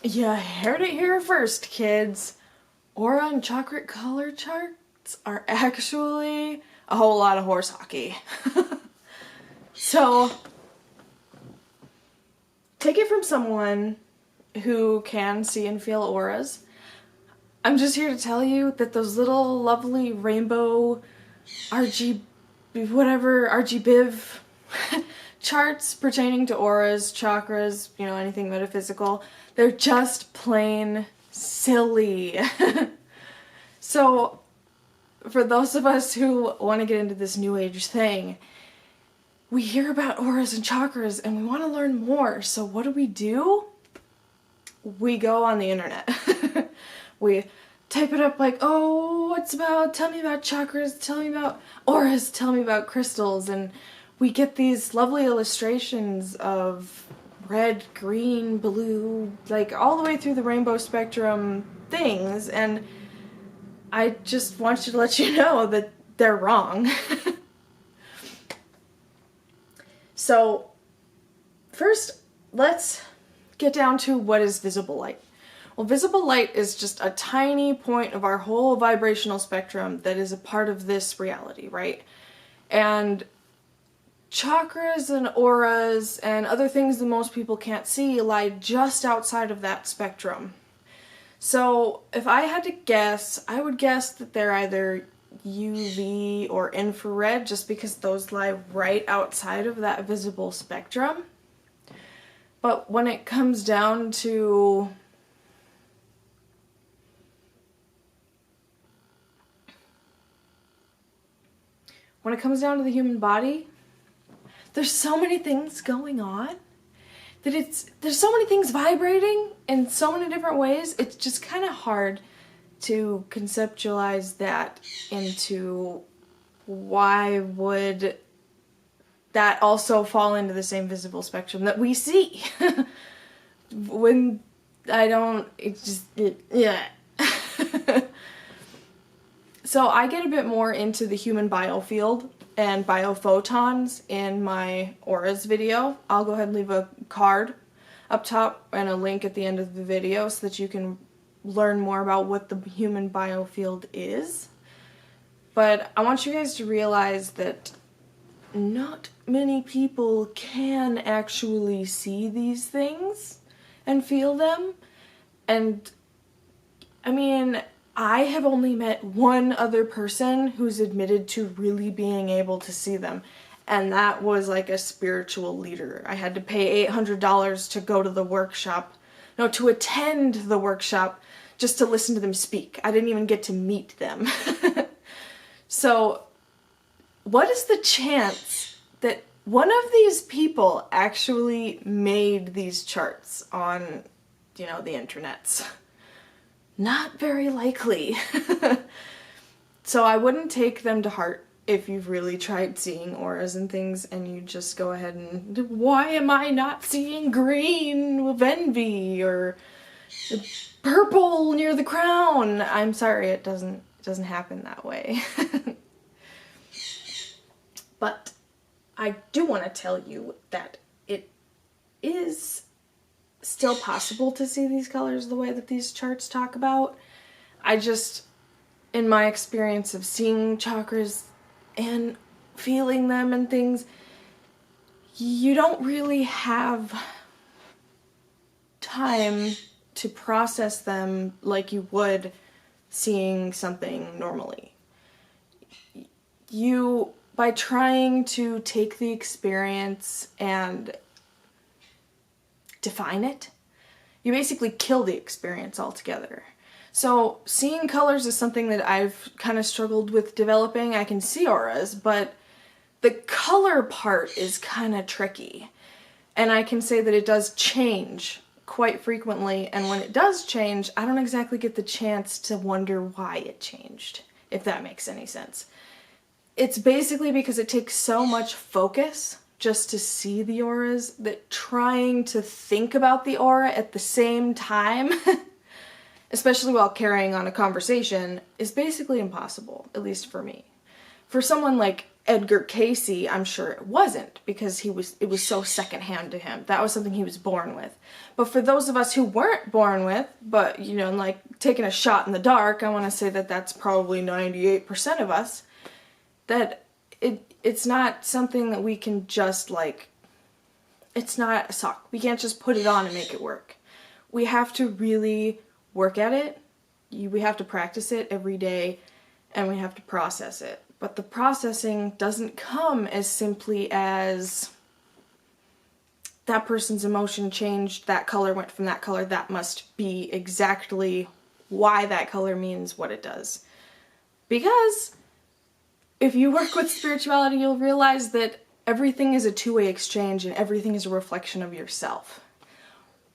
You heard it here first, kids. Aura and chocolate color charts are actually a whole lot of horse hockey. So, take it from someone who can see and feel auras. I'm just here to tell you that those little lovely rainbow RGBIV charts pertaining to auras, chakras, anything metaphysical, they're just plain silly. So, for those of us who want to get into this new age thing, we hear about auras and chakras and we want to learn more. So what do? We go on the internet. We type it up like, oh, tell me about chakras, tell me about auras, tell me about crystals, and we get these lovely illustrations of red, green, blue, like all the way through the rainbow spectrum things, and I just want you to let you know that they're wrong. So, first, let's get down to what is visible light. Well, visible light is just a tiny point of our whole vibrational spectrum that is a part of this reality, right? And chakras and auras and other things that most people can't see lie just outside of that spectrum. So, if I had to guess, I would guess that they're either UV or infrared, just because those lie right outside of that visible spectrum. But when it comes down to the human body, there's so many things going on that there's so many things vibrating in so many different ways, it's just kind of hard to conceptualize that into why would that also fall into the same visible spectrum that we see. When yeah. So I get a bit more into the human biofield and biophotons in my auras video. I'll go ahead and leave a card up top and a link at the end of the video so that you can learn more about what the human biofield is. But I want you guys to realize that not many people can actually see these things and feel them. And I mean, I have only met one other person who's admitted to really being able to see them, and that was like a spiritual leader. I had to pay $800 to go to the workshop, to attend the workshop just to listen to them speak. I didn't even get to meet them. So, what is the chance that one of these people actually made these charts on, the internets? Not very likely. So I wouldn't take them to heart if you've really tried seeing auras and things and you just go ahead and, why am I not seeing green with envy or purple near the crown? I'm sorry, it doesn't happen that way. But I do want to tell you that it is still possible to see these colors the way that these charts talk about. I just, in my experience of seeing chakras and feeling them and things, you don't really have time to process them like you would seeing something normally. By trying to take the experience and define it, you basically kill the experience altogether. So seeing colors is something that I've kind of struggled with developing. I can see auras, but the color part is kind of tricky. And I can say that it does change quite frequently, and when it does change, I don't exactly get the chance to wonder why it changed, if that makes any sense. It's basically because it takes so much focus just to see the auras that trying to think about the aura at the same time, especially while carrying on a conversation, is basically impossible, at least for me. For someone like Edgar Casey, I'm sure it wasn't, because it was so secondhand to him. That was something he was born with. But for those of us who weren't born with, but, you know, like taking a shot in the dark, I want to say that that's probably 98% of us, that it's not something that we can just, like, it's not a sock. We can't just put it on and make it work. We have to really work at it. We have to practice it every day, and we have to process it. But the processing doesn't come as simply as that person's emotion changed, that color went from that color, that must be exactly why that color means what it does. Because if you work with spirituality, you'll realize that everything is a two-way exchange and everything is a reflection of yourself.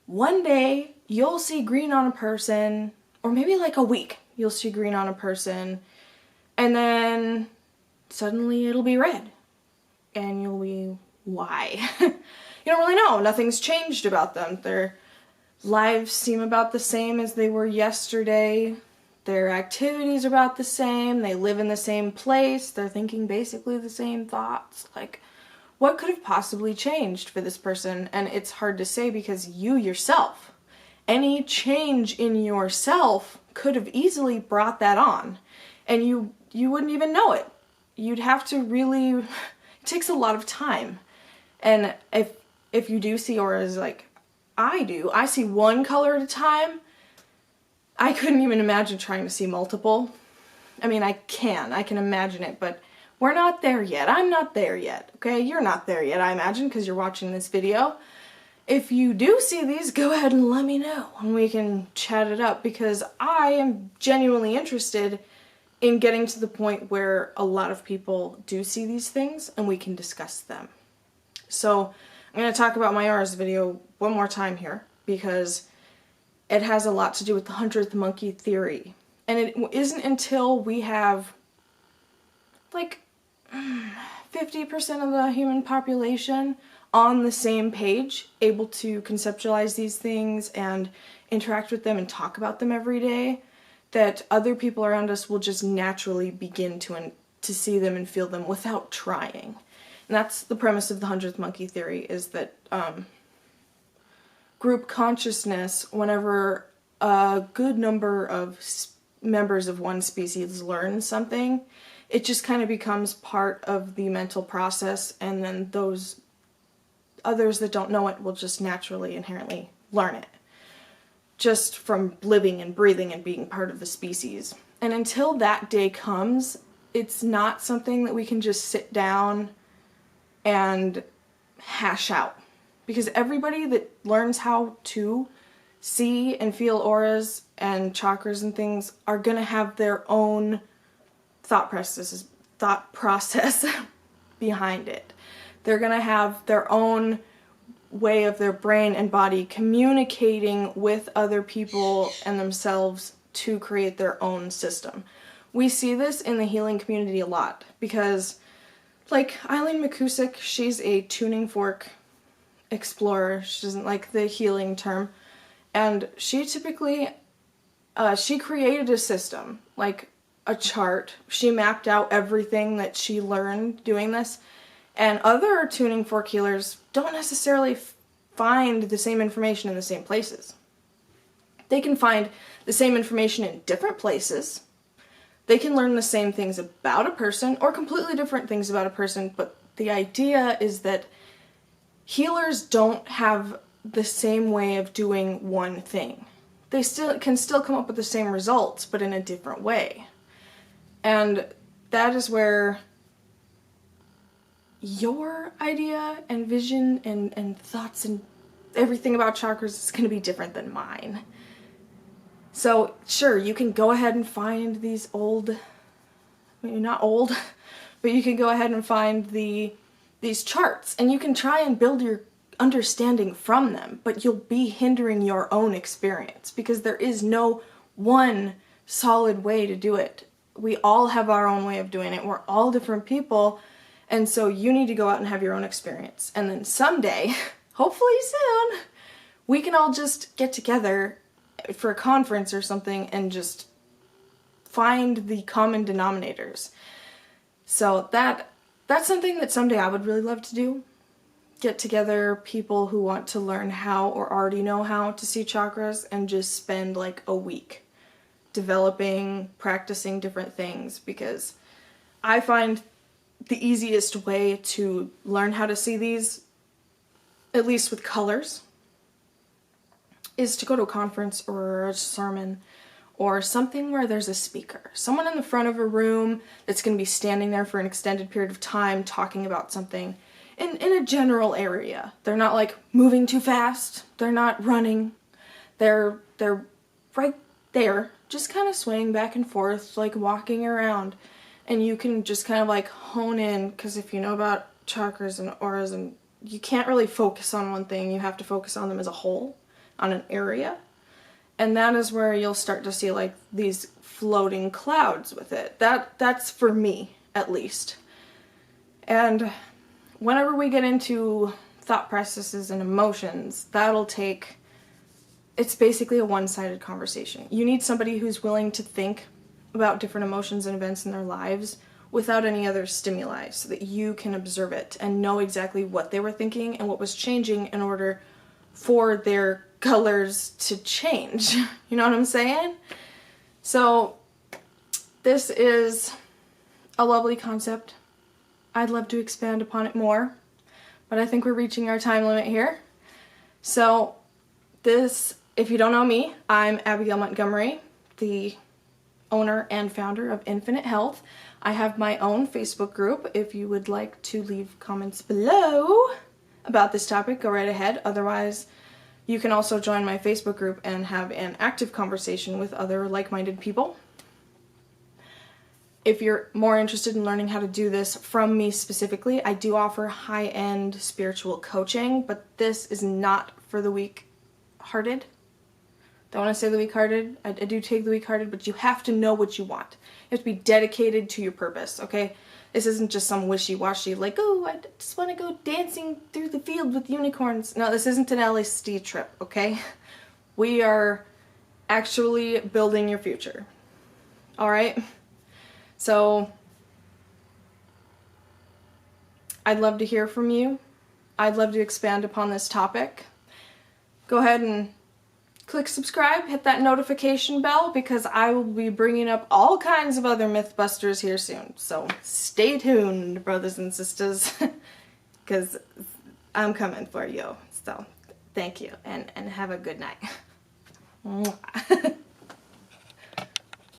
One day, you'll see green on a person, or maybe like a week, you'll see green on a person, and then suddenly it'll be red. And you'll be, why? You don't really know. Nothing's changed about them. Their lives seem about the same as they were yesterday. Their activities are about the same. They live in the same place. They're thinking basically the same thoughts. Like, what could have possibly changed for this person? And it's hard to say because you yourself, any change in yourself could have easily brought that on. And you wouldn't even know it. You'd have to really, it takes a lot of time. And if you do see auras like I do, I see one color at a time. I couldn't even imagine trying to see multiple. I mean, I can imagine it, but we're not there yet. I'm not there yet, okay? You're not there yet, I imagine, because you're watching this video. If you do see these, go ahead and let me know, and we can chat it up, because I am genuinely interested in getting to the point where a lot of people do see these things, and we can discuss them. So, I'm going to talk about my auras video one more time here, because it has a lot to do with the 100th monkey theory. And it isn't until we have, like, 50% of the human population on the same page, able to conceptualize these things and interact with them and talk about them every day, that other people around us will just naturally begin to see them and feel them without trying. And that's the premise of the 100th monkey theory, is that group consciousness, whenever a good number of members of one species learn something, it just kind of becomes part of the mental process, and then those others that don't know it will just naturally, inherently learn it. Just from living and breathing and being part of the species. And until that day comes, it's not something that we can just sit down and hash out. Because everybody that learns how to see and feel auras and chakras and things are going to have their own thought process behind it. They're going to have their own way of their brain and body communicating with other people and themselves to create their own system. We see this in the healing community a lot because, like Eileen McCusick, she's a tuning fork explorer. She doesn't like the healing term. And she typically, she created a system, like a chart. She mapped out everything that she learned doing this. And other tuning fork healers don't necessarily find the same information in the same places. They can find the same information in different places. They can learn the same things about a person or completely different things about a person, but the idea is that healers don't have the same way of doing one thing. They can still come up with the same results, but in a different way. And that is where your idea and vision and thoughts and everything about chakras is going to be different than mine. So, sure, you can go ahead and find these old, maybe not old, but you can go ahead and find these charts, and you can try and build your understanding from them, but you'll be hindering your own experience because there is no one solid way to do it. We all have our own way of doing it. We're all different people, and so you need to go out and have your own experience. And then someday, hopefully soon, we can all just get together for a conference or something and just find the common denominators. So that's something that someday I would really love to do. Get together people who want to learn how or already know how to see chakras and just spend like a week developing, practicing different things, because I find the easiest way to learn how to see these, at least with colors, is to go to a conference or a sermon or something where there's a speaker. Someone in the front of a room that's going to be standing there for an extended period of time talking about something in a general area. They're not like moving too fast. They're not running. They're right there, just kind of swaying back and forth, like walking around. And you can just kind of like hone in, because if you know about chakras and auras, and you can't really focus on one thing, you have to focus on them as a whole, on an area. And that is where you'll start to see like these floating clouds with it. That's for me, at least. And whenever we get into thought processes and emotions, it's basically a one-sided conversation. You need somebody who's willing to think about different emotions and events in their lives without any other stimuli, so that you can observe it and know exactly what they were thinking and what was changing in order for their colors to change. You know what I'm saying? So this is a lovely concept. I'd love to expand upon it more, but I think we're reaching our time limit here. So if you don't know me, I'm Abigail Montgomery, the owner and founder of Infinite Health. I have my own Facebook group. If you would like to leave comments below about this topic, go right ahead. Otherwise, you can also join my Facebook group and have an active conversation with other like-minded people. If you're more interested in learning how to do this from me specifically, I do offer high-end spiritual coaching, but this is not for the weak-hearted. Don't want to say the weak-hearted. I do take the weak-hearted, but you have to know what you want. You have to be dedicated to your purpose, okay? This isn't just some wishy-washy, like, oh, I just want to go dancing through the field with unicorns. No, this isn't an LSD trip, okay? We are actually building your future, all right? So I'd love to hear from you. I'd love to expand upon this topic. Go ahead and click subscribe, hit that notification bell, because I will be bringing up all kinds of other Mythbusters here soon. So stay tuned, brothers and sisters, because I'm coming for you. So thank you, and have a good night. Mwah.